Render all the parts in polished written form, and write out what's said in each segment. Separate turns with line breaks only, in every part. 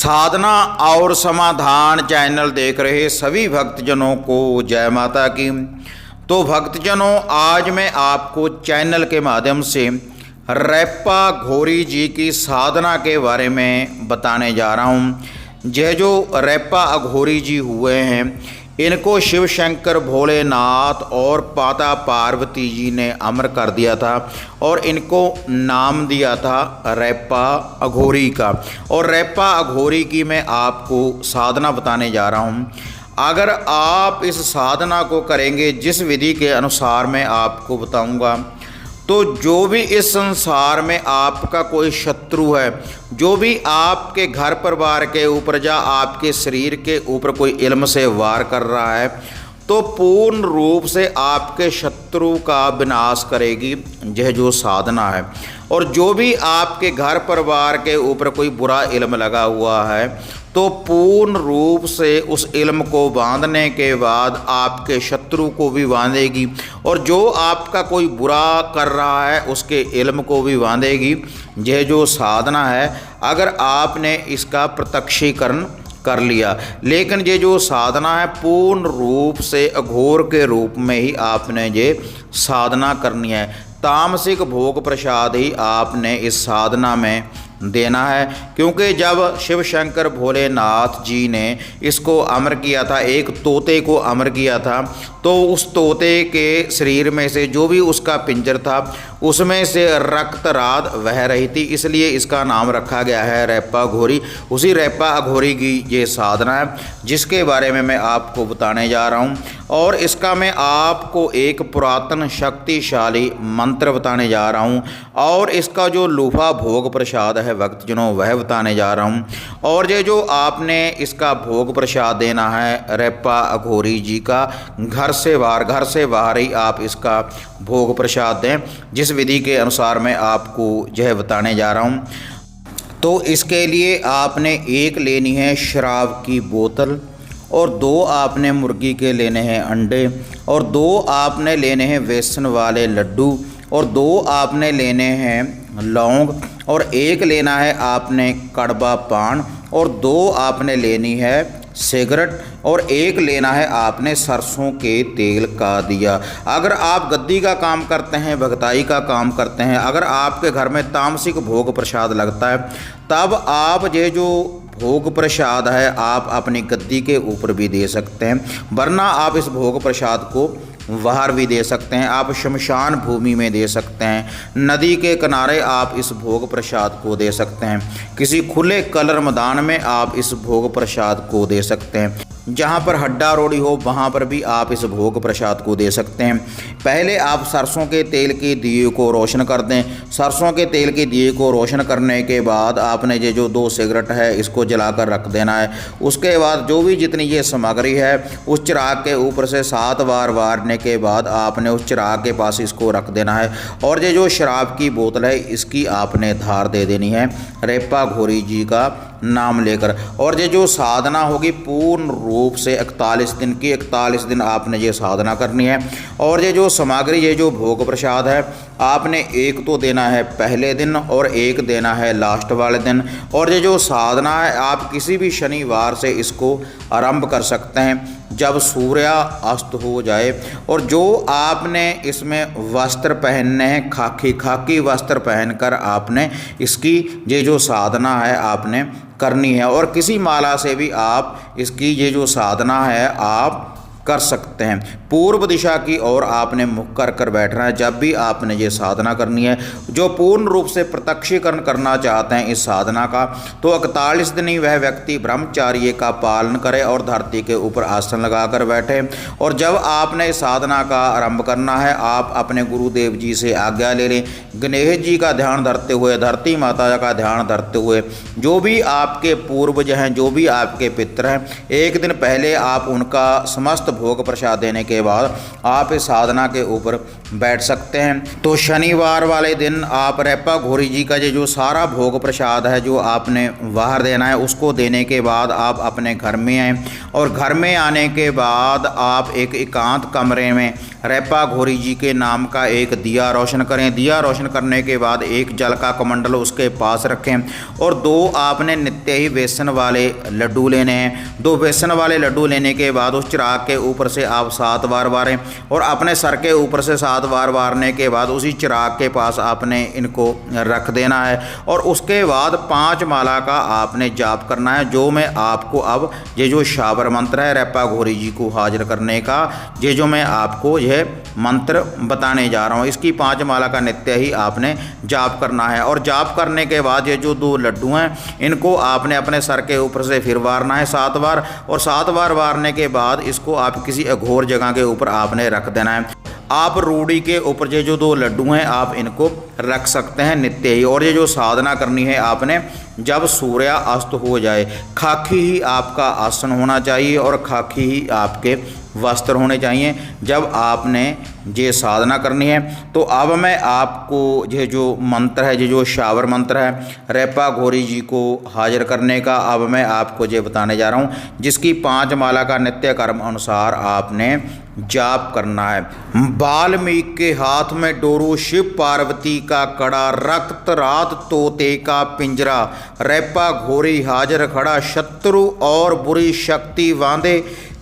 साधना और समाधान चैनल देख रहे सभी भक्तजनों को जय माता की। तो भक्तजनों, आज मैं आपको चैनल के माध्यम से रैप्पा घोरी जी की साधना के बारे में बताने जा रहा हूँ। यह जो रैप्पा अघोरी जी हुए हैं, इनको शिव शंकर भोलेनाथ और माता पार्वती जी ने अमर कर दिया था और इनको नाम दिया था रैप्पा अघोरी का। और रैप्पा अघोरी की मैं आपको साधना बताने जा रहा हूँ। अगर आप इस साधना को करेंगे जिस विधि के अनुसार मैं आपको बताऊँगा, तो जो भी इस संसार में आपका कोई शत्रु है, जो भी आपके घर परिवार के ऊपर या आपके शरीर के ऊपर कोई इल्म से वार कर रहा है, तो पूर्ण रूप से आपके शत्रु का विनाश करेगी यह जो साधना है। और जो भी आपके घर परिवार के ऊपर कोई बुरा इल्म लगा हुआ है, तो पूर्ण रूप से उस इल्म को बांधने के बाद आपके शत्रु को भी बांधेगी और जो आपका कोई बुरा कर रहा है उसके इल्म को भी बांधेगी। यह जो साधना है, अगर आपने इसका प्रत्यक्षीकरण कर लिया, लेकिन ये जो साधना है पूर्ण रूप से अघोर के रूप में ही आपने ये साधना करनी है। तामसिक भोग प्रसाद ही आपने इस साधना में देना है, क्योंकि जब शिव शंकर भोलेनाथ जी ने इसको अमर किया था, एक तोते को अमर किया था, तो उस तोते के शरीर में से जो भी उसका पिंजर था उसमें से रक्त रात बह रही थी, इसलिए इसका नाम रखा गया है रैप्पा अघोरी। उसी रैप्पा अघोरी की ये साधना है जिसके बारे में मैं आपको बताने जा रहा हूँ। और इसका मैं आपको एक पुरातन शक्तिशाली मंत्र बताने जा रहा हूँ और इसका जो लूफा भोग प्रसाद है भक्तजनों वह बताने जा रहा हूँ। और ये जो आपने इसका भोग प्रसाद देना है रैप्पा अघोरी जी का, घर से बाहर ही आप इसका भोग प्रसाद दें जिस विधि के अनुसार मैं आपको यह बताने जा रहा हूँ। तो इसके लिए आपने एक लेनी है शराब की बोतल, और 2 आपने मुर्गी के लेने हैं अंडे, और 2 आपने लेने हैं बेसन वाले लड्डू, और 2 आपने लेने हैं लौंग, और 1 लेना है आपने कड़वा पान, और 2 आपने लेनी है सिगरेट, और 1 लेना है आपने सरसों के तेल का दिया। अगर आप गद्दी का काम करते हैं, भगताई का काम करते हैं, अगर आपके घर में तामसिक भोग प्रसाद लगता है, तब आप ये जो भोग प्रसाद है आप अपनी गद्दी के ऊपर भी दे सकते हैं, वरना आप इस भोग प्रसाद को बाहर भी दे सकते हैं। आप शमशान भूमि में दे सकते हैं, नदी के किनारे आप इस भोग प्रसाद को दे सकते हैं, किसी खुले कलर मैदान में आप इस भोग प्रसाद को दे सकते हैं, जहाँ पर हड्डा रोड़ी हो वहाँ पर भी आप इस भोग प्रसाद को दे सकते हैं। पहले आप सरसों के तेल के दिए को रोशन कर दें। सरसों के तेल के दिए को रोशन करने के बाद आपने ये जो 2 सिगरेट है इसको जलाकर रख देना है। उसके बाद जो भी जितनी ये सामग्री है उस चिराग के ऊपर से 7 बार वारने के बाद आपने उस चिराग के पास इसको रख देना है। और ये जो शराब की बोतल है इसकी आपने धार दे देनी है रैप्पा अघोरी जी का नाम लेकर। और ये जो साधना होगी पूर्ण रूप से 41 दिन की, 41 दिन आपने ये साधना करनी है। और ये जो सामग्री, ये जो भोग प्रसाद है, आपने 1 तो देना है पहले दिन और 1 देना है लास्ट वाले दिन। और ये जो साधना है आप किसी भी शनिवार से इसको आरंभ कर सकते हैं जब सूर्य अस्त हो जाए। और जो आपने इसमें वस्त्र पहनने हैं, खाकी वस्त्र पहनकर आपने इसकी ये जो साधना है आपने करनी है। और किसी माला से भी आप इसकी ये जो साधना है आप कर सकते हैं। पूर्व दिशा की ओर आपने मुख कर बैठना है जब भी आपने ये साधना करनी है। जो पूर्ण रूप से प्रत्यक्षीकरण करना चाहते हैं इस साधना का, तो 41 दिन ही वह व्यक्ति ब्रह्मचार्य का पालन करे और धरती के ऊपर आसन लगाकर बैठे। और जब आपने इस साधना का आरंभ करना है, आप अपने गुरुदेव जी से आज्ञा ले लें। गणेश जी का ध्यान धरते हुए, धरती माता का ध्यान धरते हुए, जो भी आपके पूर्वज हैं, जो भी आपके पितर हैं, एक दिन पहले आप उनका समस्त भोग प्रसाद देने के के बाद आप इस साधना के ऊपर बैठ सकते हैं। तो शनिवार वाले दिन आप रैपा घोरी जी का जो सारा भोग प्रसाद है जो आपने बाहर देना है, उसको देने के बाद आप अपने घर में आएँ और घर में आने के बाद आप एक एकांत कमरे में रैपा घोरी जी के नाम का एक दिया रोशन करें। दिया रोशन करने के बाद एक जल का कमंडल उसके पास रखें और 2 आपने नित्य ही बेसन वाले लड्डू लेने हैं। 2 बेसन वाले लड्डू लेने के बाद उस चिराग के ऊपर से आप 7 बार वारें और अपने सर के ऊपर से 7 बार वारने के बाद उसी चिराग के पास आपने इनको रख देना है और उसके बाद 5 माला का आपने जाप करना है। जो मैं आपको अब ये जो शावर मंत्र है रैपा घोरी जी को हाजिर करने का, ये जो मैं आपको यह मंत्र बताने जा रहा हूँ, इसकी 5 माला का नित्य ही आपने जाप करना है। और जाप करने के बाद ये जो 2 लड्डू हैं इनको आपने अपने सर के ऊपर से फिर वारना है 7 बार और 7 बार वारने के बाद इसको आप किसी अघोर जगह के ऊपर आपने रख देना है। आप रूढ़ी के ऊपर ये जो 2 लड्डू हैं आप इनको रख सकते हैं नित्य ही। और ये जो साधना करनी है आपने जब सूर्य अस्त हो जाए, खाकी ही आपका आसन होना चाहिए और खाकी ही आपके वस्त्र होने चाहिए जब आपने ये साधना करनी है। तो अब मैं आपको ये जो मंत्र है, ये जो शावर मंत्र है रैपा घोरी जी को हाजिर करने का, अब मैं आपको ये बताने जा रहा हूँ, जिसकी 5 माला का नित्य कर्म अनुसार आपने जाप करना है। वाल्मीकि के हाथ में डोरू, शिव पार्वती का कड़ा, रक्त रात तोते का पिंजरा, रैपा घोरी हाजिर खड़ा, शत्रु और बुरी शक्ति बांधे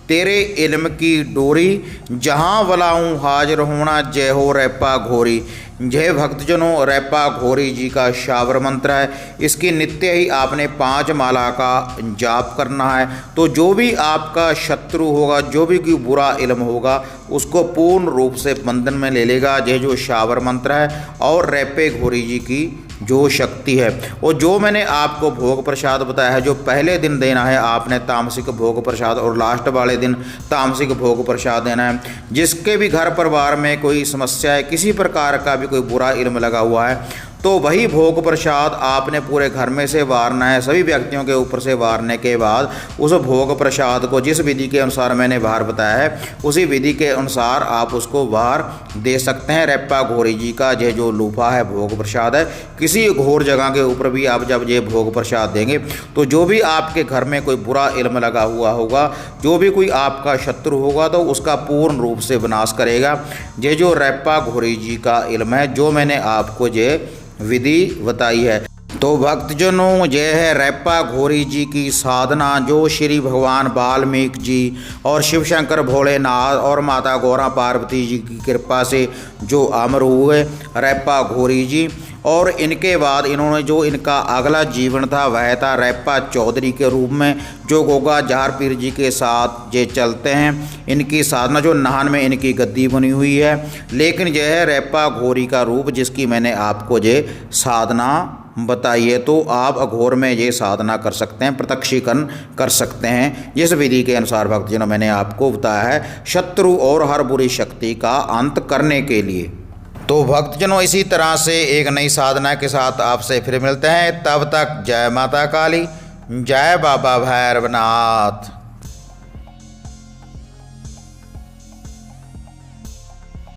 तेरे इल्म की डोरी, जहाँ बुलाऊं हाजिर होना, जय हो रैपा घोरी। जय भक्तजनों, रैपा घोरी जी का शावर मंत्र है, इसकी नित्य ही आपने 5 माला का जाप करना है। तो जो भी आपका शत्रु होगा, जो भी कोई बुरा इल्म होगा, उसको पूर्ण रूप से बंधन में ले लेगा यह जो शावर मंत्र है और रैपे घोरी जी की जो शक्ति है। और जो मैंने आपको भोग प्रसाद बताया है, जो पहले दिन देना है आपने तामसिक भोग प्रसाद और लास्ट वाले दिन तामसिक भोग प्रसाद देना है। जिसके भी घर परिवार में कोई समस्या है, किसी प्रकार का भी कोई बुरा इल्म लगा हुआ है, तो वही भोग प्रसाद आपने पूरे घर में से वारना है। सभी व्यक्तियों के ऊपर से वारने के बाद उस भोग प्रसाद को जिस विधि के अनुसार मैंने बाहर बताया है उसी विधि के अनुसार आप उसको बाहर दे सकते हैं। रैपा घोरी जी का ये जो लूफा है भोग प्रसाद है, किसी घोर जगह के ऊपर भी आप जब ये भोग प्रसाद देंगे तो जो भी आपके घर में कोई बुरा इल्म लगा हुआ होगा, जो भी कोई आपका शत्रु होगा, तो उसका पूर्ण रूप से विनाश करेगा ये जो रैपा घोरी जी का इल्म है, जो मैंने आपको ये विधि बताई है। तो भक्तजनों, यह है रैपा घोरी जी की साधना, जो श्री भगवान वाल्मीकि जी और शिव शंकर भोलेनाथ और माता गौरा पार्वती जी की कृपा से जो अमर हुए रैपा घोरी जी। और इनके बाद इन्होंने जो इनका अगला जीवन था वह था रैपा चौधरी के रूप में, जो गोगा जहार पीर जी के साथ ये चलते हैं। इनकी साधना जो नाहन में इनकी गद्दी बनी हुई है, लेकिन यह है रैपा घोरी का रूप जिसकी मैंने आपको ये साधना बताइए। तो आप अघोर में ये साधना कर सकते हैं, प्रत्यक्षीकरण कर सकते हैं जिस विधि के अनुसार भक्तजनों मैंने आपको बताया है, शत्रु और हर बुरी शक्ति का अंत करने के लिए। तो भक्तजनों, इसी तरह से एक नई साधना के साथ आपसे फिर मिलते हैं। तब तक जय माता काली, जय बाबा भैरवनाथ।